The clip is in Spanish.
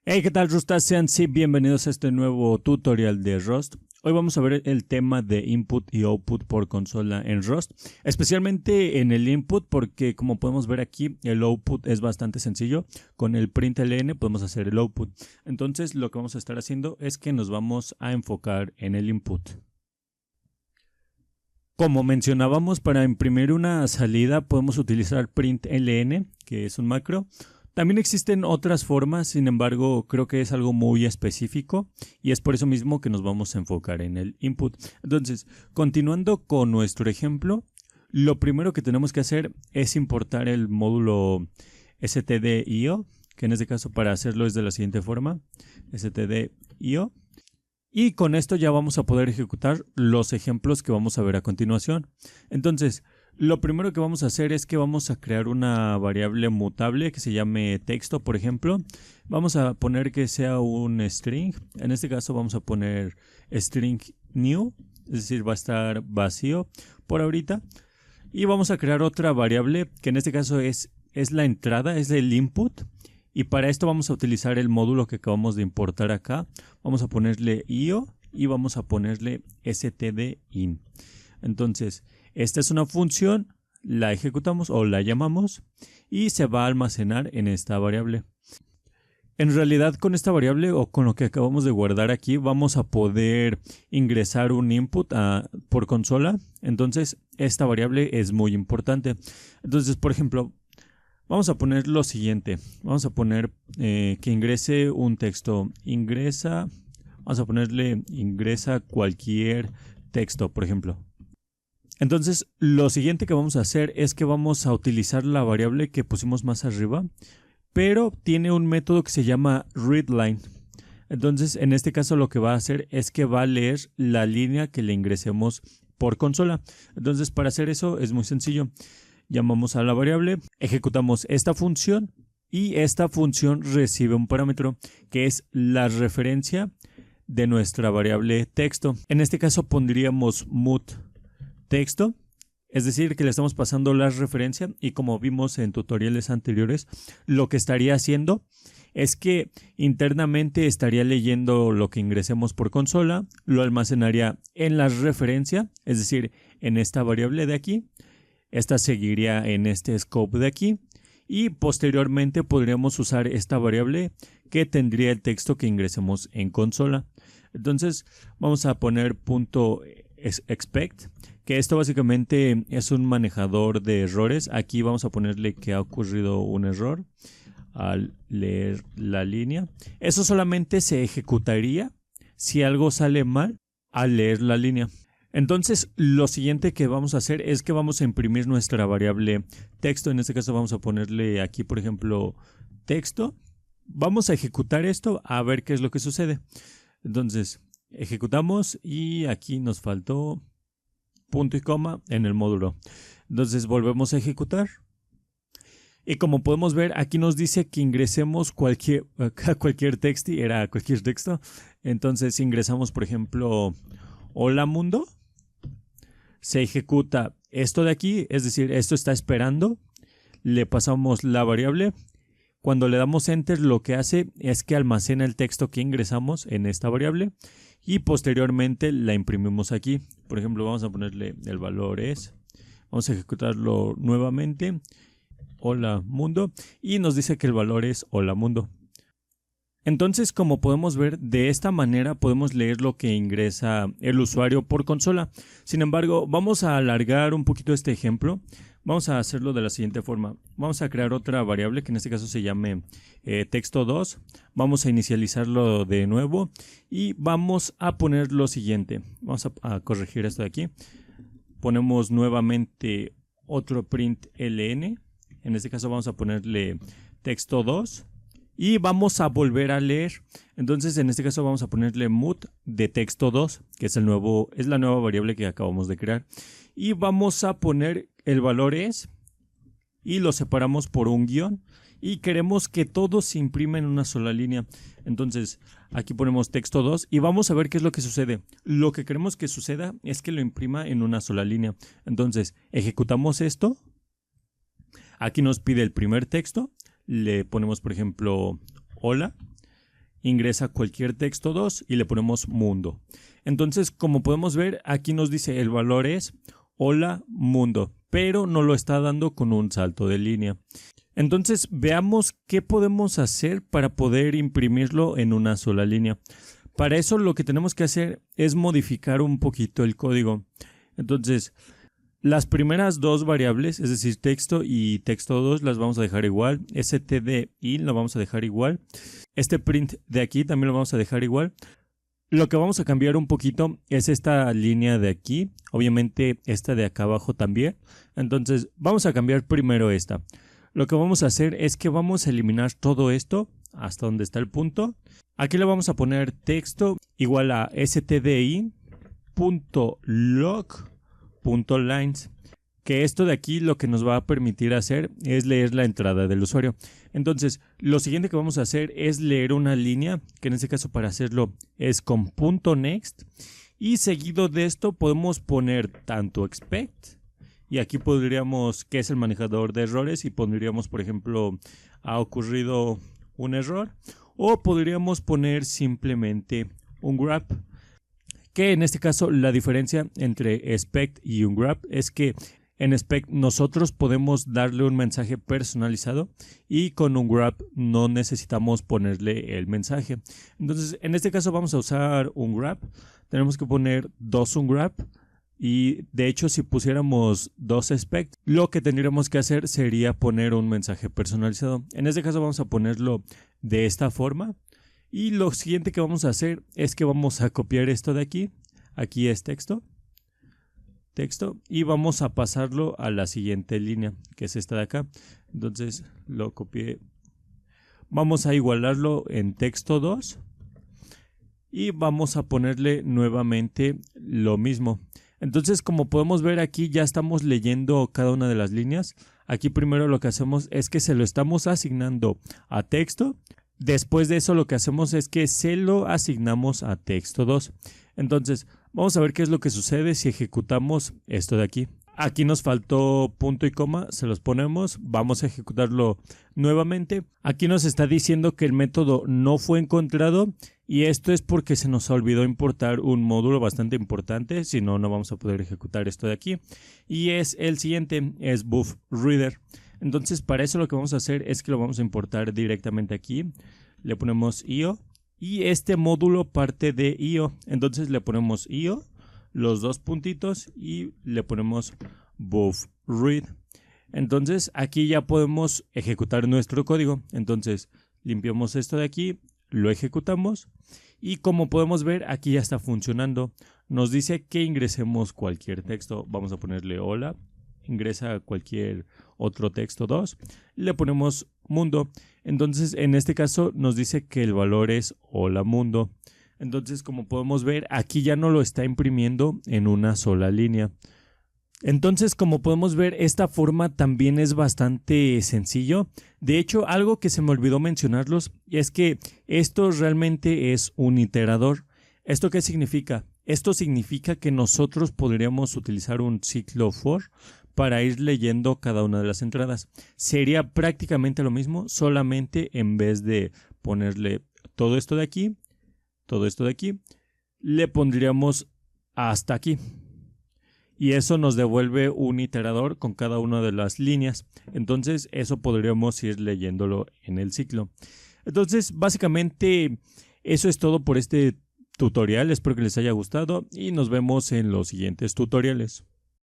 Hey, ¿qué tal, Rustas? Sean sí bienvenidos a este nuevo tutorial de Rust. Hoy vamos a ver el tema de input y output por consola en Rust, especialmente en el input porque como podemos ver aquí el output es bastante sencillo. Con el println podemos hacer el output. Entonces lo que vamos a estar haciendo es que nos vamos a enfocar en el input. Como mencionábamos, para imprimir una salida podemos utilizar println, que es un macro. También existen otras formas, sin embargo, creo que es algo muy específico y es por eso mismo que nos vamos a enfocar en el input. Entonces, continuando con nuestro ejemplo, lo primero que tenemos que hacer es importar el módulo stdio, que en este caso para hacerlo es de la siguiente forma, stdio. Y con esto ya vamos a poder ejecutar los ejemplos que vamos a ver a continuación. Entonces, lo primero que vamos a hacer es que vamos a crear una variable mutable que se llame texto, por ejemplo. Vamos a poner que sea un string. En este caso vamos a poner string new, es decir, va a estar vacío por ahorita. Y vamos a crear otra variable que en este caso es la entrada, es el input. Y para esto vamos a utilizar el módulo que acabamos de importar acá. Vamos a ponerle io y vamos a ponerle stdin. Entonces, esta es una función, la ejecutamos o la llamamos y se va a almacenar en esta variable. En realidad, con esta variable o con lo que acabamos de guardar aquí, vamos a poder ingresar un input por consola. Entonces, esta variable es muy importante. Entonces, por ejemplo, vamos a poner lo siguiente. Vamos a poner que ingrese un texto. Vamos a ponerle ingresa cualquier texto, por ejemplo. Entonces, lo siguiente que vamos a hacer es que vamos a utilizar la variable que pusimos más arriba, pero tiene un método que se llama readLine. Entonces, en este caso lo que va a hacer es que va a leer la línea que le ingresemos por consola. Entonces, para hacer eso es muy sencillo. Llamamos a la variable, ejecutamos esta función y esta función recibe un parámetro que es la referencia de nuestra variable texto. En este caso pondríamos mut texto, es decir, que le estamos pasando la referencia y como vimos en tutoriales anteriores, lo que estaría haciendo es que internamente estaría leyendo lo que ingresemos por consola, lo almacenaría en la referencia, es decir, en esta variable de aquí. Esta seguiría en este scope de aquí y posteriormente podríamos usar esta variable que tendría el texto que ingresemos en consola. Entonces vamos a poner .expect, que esto básicamente es un manejador de errores. Aquí vamos a ponerle que ha ocurrido un error al leer la línea. Eso solamente se ejecutaría si algo sale mal al leer la línea. Entonces, lo siguiente que vamos a hacer es que vamos a imprimir nuestra variable texto. En este caso vamos a ponerle aquí, por ejemplo, texto. Vamos a ejecutar esto a ver qué es lo que sucede. Entonces, ejecutamos y aquí nos faltó punto y coma en el módulo. Entonces, volvemos a ejecutar. Y como podemos ver, aquí nos dice que ingresemos cualquier texto, y era cualquier texto. Entonces, ingresamos, por ejemplo, hola mundo. Se ejecuta esto de aquí, es decir, esto está esperando, le pasamos la variable, cuando le damos enter lo que hace es que almacena el texto que ingresamos en esta variable y posteriormente la imprimimos aquí. Por ejemplo, vamos a ponerle el valor es, vamos a ejecutarlo nuevamente, hola mundo, y nos dice que el valor es hola mundo. Entonces, como podemos ver, de esta manera podemos leer lo que ingresa el usuario por consola. Sin embargo, vamos a alargar un poquito este ejemplo. Vamos a hacerlo de la siguiente forma. Vamos a crear otra variable que en este caso se llame texto2. Vamos a inicializarlo de nuevo y vamos a poner lo siguiente. Vamos a corregir esto de aquí. Ponemos nuevamente otro println. En este caso vamos a ponerle texto2. Y vamos a volver a leer. Entonces en este caso vamos a ponerle mut de texto2, que es la nueva variable que acabamos de crear. Y vamos a poner el valor es y lo separamos por un guión. Y queremos que todo se imprima en una sola línea. Entonces aquí ponemos texto2 y vamos a ver qué es lo que sucede. Lo que queremos que suceda es que lo imprima en una sola línea. Entonces ejecutamos esto. Aquí nos pide el primer texto. Le ponemos, por ejemplo, hola. ingresa cualquier texto 2 y le ponemos mundo. Entonces, como podemos ver, aquí nos dice el valor es hola mundo, pero no lo está dando con un salto de línea. Entonces, veamos qué podemos hacer para poder imprimirlo en una sola línea. Para eso lo que tenemos que hacer es modificar un poquito el código. Entonces, las primeras dos variables, es decir, texto y texto2, las vamos a dejar igual. stdin lo vamos a dejar igual. Este print de aquí también lo vamos a dejar igual. Lo que vamos a cambiar un poquito es esta línea de aquí. Obviamente esta de acá abajo también. Entonces, vamos a cambiar primero esta. Lo que vamos a hacer es que vamos a eliminar todo esto hasta donde está el punto. Aquí le vamos a poner texto igual a stdin.log.lines, que esto de aquí lo que nos va a permitir hacer es leer la entrada del usuario. Entonces, lo siguiente que vamos a hacer es leer una línea, que en este caso para hacerlo es con .next, y seguido de esto podemos poner tanto expect, y aquí podríamos, que es el manejador de errores, y pondríamos, por ejemplo, ha ocurrido un error, o podríamos poner simplemente un grab, que en este caso la diferencia entre expect y un grab es que en expect nosotros podemos darle un mensaje personalizado y con un grab no necesitamos ponerle el mensaje. Entonces, en este caso vamos a usar un grab, tenemos que poner dos un grab. Y de hecho, si pusiéramos dos expect, lo que tendríamos que hacer sería poner un mensaje personalizado. En este caso vamos a ponerlo de esta forma. Y lo siguiente que vamos a hacer es que vamos a copiar esto de aquí. Aquí es texto. Y vamos a pasarlo a la siguiente línea, que es esta de acá. Entonces lo copié. Vamos a igualarlo en texto 2. Y vamos a ponerle nuevamente lo mismo. Entonces, como podemos ver aquí, ya estamos leyendo cada una de las líneas. Aquí primero lo que hacemos es que se lo estamos asignando a texto. Después de eso lo que hacemos es que se lo asignamos a texto 2. Entonces, vamos a ver qué es lo que sucede si ejecutamos esto de aquí. Aquí nos faltó punto y coma, se los ponemos, vamos a ejecutarlo nuevamente. Aquí nos está diciendo que el método no fue encontrado y esto es porque se nos olvidó importar un módulo bastante importante, si no, no vamos a poder ejecutar esto de aquí. Y es el siguiente, es buffReader. Entonces, para eso lo que vamos a hacer es que lo vamos a importar directamente aquí. Le ponemos IO y este módulo parte de IO, entonces le ponemos IO. Los dos puntitos y le ponemos buffRead. Entonces aquí ya podemos ejecutar nuestro código. Entonces limpiamos esto de aquí, lo ejecutamos y como podemos ver aquí ya está funcionando. Nos dice que ingresemos cualquier texto. Vamos a ponerle hola, ingresa cualquier otro texto 2, le ponemos mundo. Entonces en este caso nos dice que el valor es hola mundo. Entonces, como podemos ver, aquí ya no lo está imprimiendo en una sola línea. Entonces, como podemos ver, esta forma también es bastante sencillo. De hecho, algo que se me olvidó mencionarlos es que esto realmente es un iterador. ¿Esto qué significa? Esto significa que nosotros podríamos utilizar un ciclo for para ir leyendo cada una de las entradas. Sería prácticamente lo mismo, solamente en vez de ponerle todo esto de aquí, le pondríamos hasta aquí. Y eso nos devuelve un iterador con cada una de las líneas. Entonces eso podríamos ir leyéndolo en el ciclo. Entonces básicamente eso es todo por este tutorial. Espero que les haya gustado y nos vemos en los siguientes tutoriales.